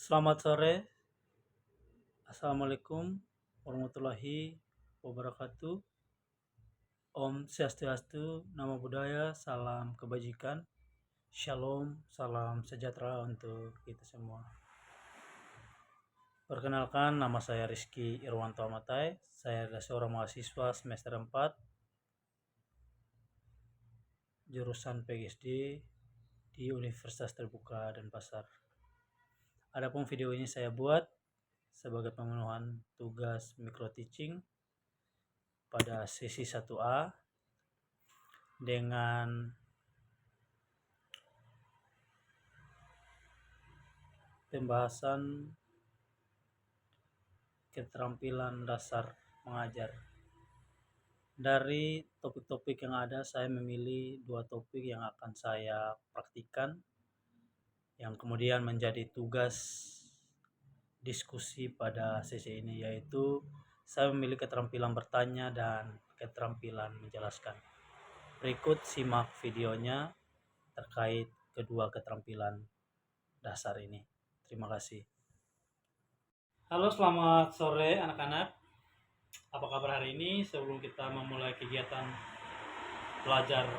Selamat sore, Assalamualaikum warahmatullahi wabarakatuh. Om Swastiastu, Namo Buddhaya, salam kebajikan, Shalom, salam sejahtera untuk kita semua. Perkenalkan, nama saya Rizky Irwanto Amatai. Saya adalah seorang mahasiswa semester 4, jurusan PGSD di Universitas Terbuka Denpasar. Adapun video ini saya buat sebagai pemenuhan tugas micro teaching pada sesi 1A dengan pembahasan keterampilan dasar mengajar. Dari topik-topik yang ada, saya memilih 2 topik yang akan saya praktikkan, yang kemudian menjadi tugas diskusi pada sesi ini, yaitu saya memilih keterampilan bertanya dan keterampilan menjelaskan. Berikut simak videonya terkait kedua keterampilan dasar ini. Terima kasih. Halo, selamat sore anak-anak. Apa kabar hari ini? Sebelum kita memulai kegiatan belajar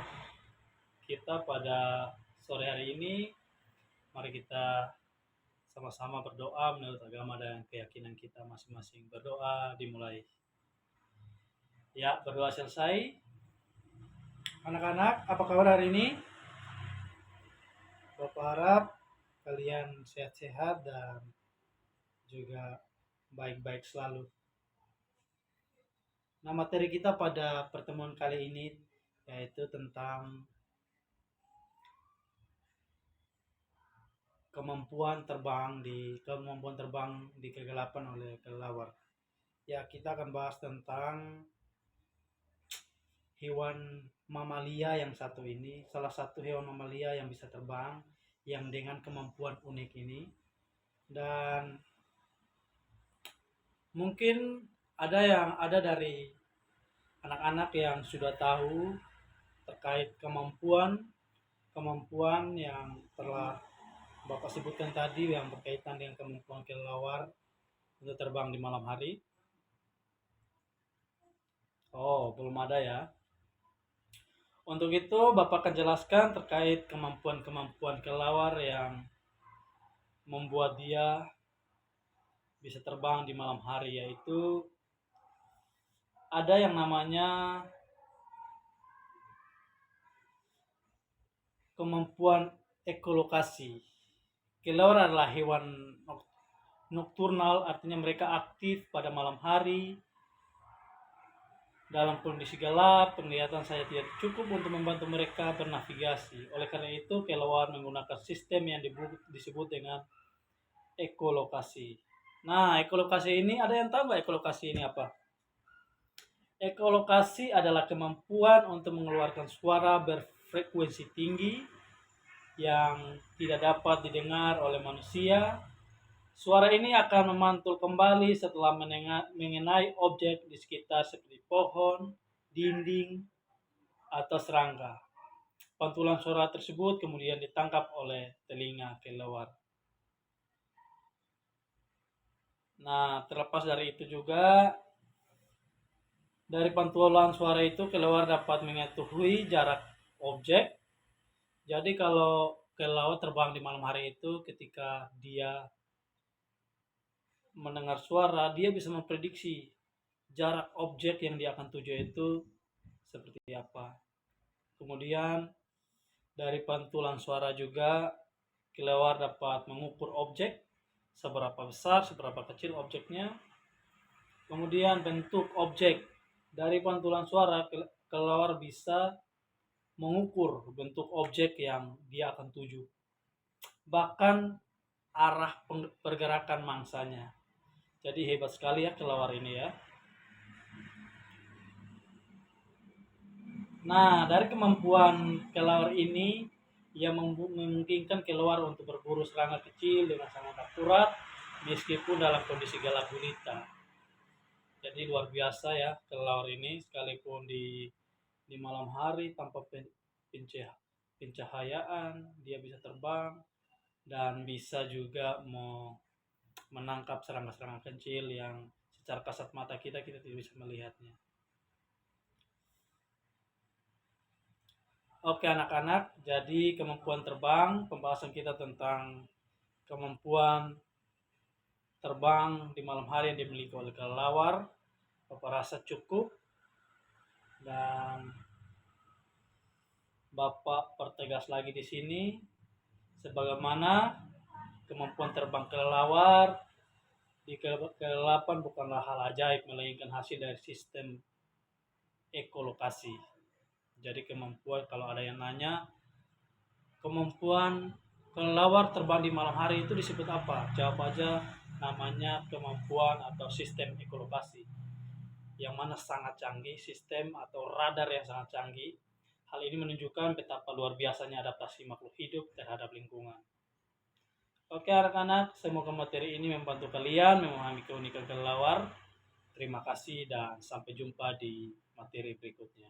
kita pada sore hari ini, mari kita sama-sama berdoa menurut agama dan keyakinan kita masing-masing. Berdoa dimulai. Ya, berdoa selesai. Anak-anak, apa kabar hari ini? Bapak harap kalian sehat-sehat dan juga baik-baik selalu. Nah, materi kita pada pertemuan kali ini yaitu tentang kemampuan terbang di kegelapan oleh kelelawar. Ya, kita akan bahas tentang hewan mamalia yang satu ini, salah satu hewan mamalia yang bisa terbang, yang dengan kemampuan unik ini. Dan mungkin ada dari anak-anak yang sudah tahu terkait kemampuan yang telah Bapak sebutkan tadi, yang berkaitan dengan kemampuan kelelawar untuk terbang di malam hari. Oh, belum ada ya. Untuk itu Bapak akan jelaskan terkait kemampuan kelelawar yang membuat dia bisa terbang di malam hari, yaitu ada yang namanya kemampuan ekolokasi. Kelelawar adalah hewan nokturnal, artinya mereka aktif pada malam hari. Dalam kondisi gelap, penglihatan saya tidak cukup untuk membantu mereka bernavigasi. Oleh karena itu, kelelawar menggunakan sistem yang disebut dengan ekolokasi. Nah, ekolokasi ini, ada yang tahu nggak ekolokasi ini apa? Ekolokasi adalah kemampuan untuk mengeluarkan suara berfrekuensi tinggi yang tidak dapat didengar oleh manusia. Suara ini akan memantul kembali setelah mengenai objek di sekitar seperti pohon, dinding, atau serangga. Pantulan suara tersebut kemudian ditangkap oleh telinga kelelawar. Nah, terlepas dari itu juga, dari pantulan suara itu kelelawar dapat mengetahui jarak objek. Jadi kalau kelelawar terbang di malam hari itu, ketika dia mendengar suara, dia bisa memprediksi jarak objek yang dia akan tuju itu seperti apa. Kemudian dari pantulan suara juga kelelawar dapat mengukur objek, seberapa besar, seberapa kecil objeknya. Kemudian bentuk objek. Dari pantulan suara kelelawar bisa mengukur bentuk objek yang dia akan tuju, bahkan arah pergerakan mangsanya. Jadi hebat sekali ya kelelawar ini ya. Nah, dari kemampuan kelelawar ini, ia memungkinkan kelelawar untuk berburu serangga kecil dengan sangat akurat meskipun dalam kondisi gelap gulita. Jadi luar biasa ya kelelawar ini, sekalipun di malam hari tanpa pencahayaan dia bisa terbang dan bisa juga menangkap serangga-serangga kecil yang secara kasat mata kita tidak bisa melihatnya. Oke anak-anak, jadi kemampuan terbang, pembahasan kita tentang kemampuan terbang di malam hari yang dimiliki oleh kelelawar, Bapak rasa cukup, dan Bapak pertegas lagi di sini, sebagaimana kemampuan terbang kelelawar di kegelapan bukanlah hal ajaib, melainkan hasil dari sistem ekolokasi. Jadi kemampuan, kalau ada yang nanya, kemampuan kelelawar terbang di malam hari itu disebut apa? Jawab aja, namanya kemampuan atau sistem ekolokasi, yang mana sangat canggih, sistem atau radar yang sangat canggih. Hal ini menunjukkan betapa luar biasanya adaptasi makhluk hidup terhadap lingkungan. Oke anak-anak, semoga materi ini membantu kalian memahami keunikan kelelawar. Terima kasih dan sampai jumpa di materi berikutnya.